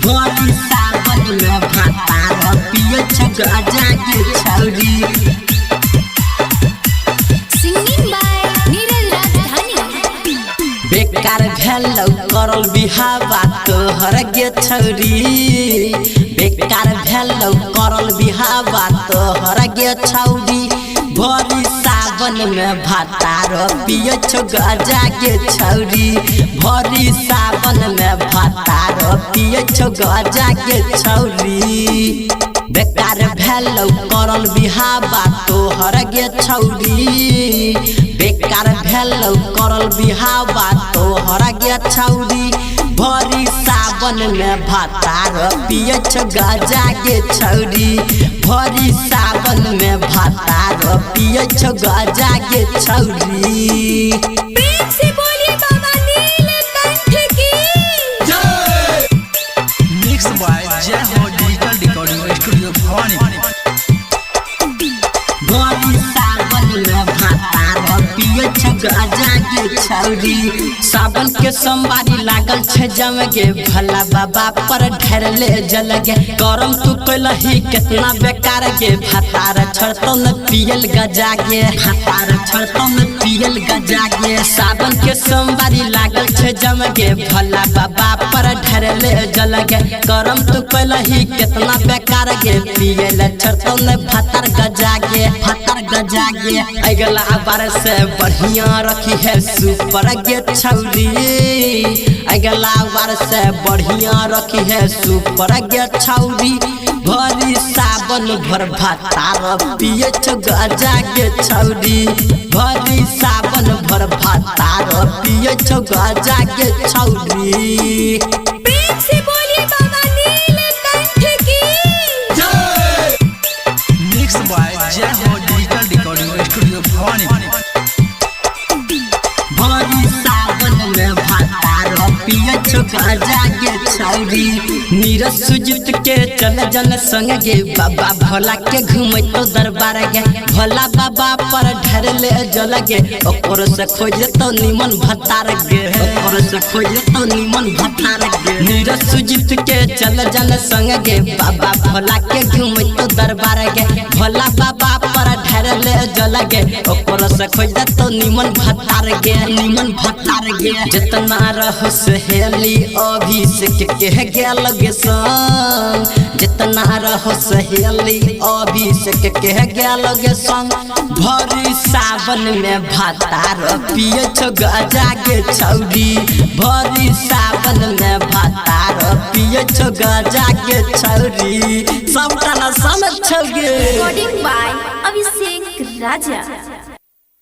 भरी सावन में भातार पिए छ गाजा के छौरी। सिंगिंग बाय नीरज राजधानी। बेकार भेलौ करल बिहावा तोहर गे छौरी, बेकार भेलौ करल बिहावा तोहर गे छौरी। भरी सावन में भातार पिए छ गाजा के छौरी, भरी सावन में भातार पिए छ गाजा के छौरी। बेकार भेलौ करल बिहावा तोहर गे छौरी, बेकार भेलौ करल बिहावा तोहर गे छौरी। भरी सावन में भातार पिए छ गाजा के छौरी, भरी सावन में भातार पिए छ गाजा के छौरी। प्रेम से बोलिए बाबा नीलकंठ की जय। मिक्स बाय जय हो डिजिटल रिकॉर्डिंग स्टूडियो भवानी। भरी सावन में भातार पिए छ गाजा के छौरी। सावन के सोमवारी लागल छे जमगे, भला बाबा पर ढेरले जलगे। करम तू कलही कितना बेकार गे, भातार छड़तो न पियल गजा गे, भातार छड़तो न पियल गजा गे। सावन के सोमवारी लागल छे जमगे, भला बाबा पर ढेरले जलगे। करम तू कलही कितना बेकार गे, पियल छड़तो न भातार गजा गे, भातार गजा गे। अगला बार से बढ़िया रखी है सुपर गे छौरी, अगला बार से बढ़िया रखी है सुपर गे छौरी। भरी सावन भर भातार पिए छ गाजा के छौरी, भरी सावन भर भातार पिए छ गाजा के छौरी। प्रेम से बोलिए बाबा नीलकंठ की जय। मिक्स बाय जय हो डिजिटल रिकॉर्डिंग स्टूडियो भवानी। भरी सावन में भातार पिए छ गाजा के छौरी। नीरज सुजीत के चल जन संग गे, बाबा भोला के घूमे तो दरबार गे। भोला बाबा पर ढेरले जल गे, ओकर से खोज तो निमन भतार गे, ओकर से खोज तो निमन भतार गे। नीरज सुजीत के चल जन संग गे, बाबा भोला के घूमे तो दरबार गे। भोला बाबा पर ढेरले जल गे, ओकर से खोज तो निमन भतार गे, निमन भतार गे। जितना रहो सहेली अभिषेक के गेल गे संग, जितना रहो सहेली अभिषेक के गेल गे संग। भरी सावन में भातार पिए छ गाजा के छौरी, भरी सावन में भातार पिए छ गाजा के छौरी। सबटा ना समझ छौगे। Recording by Abhishek Raja.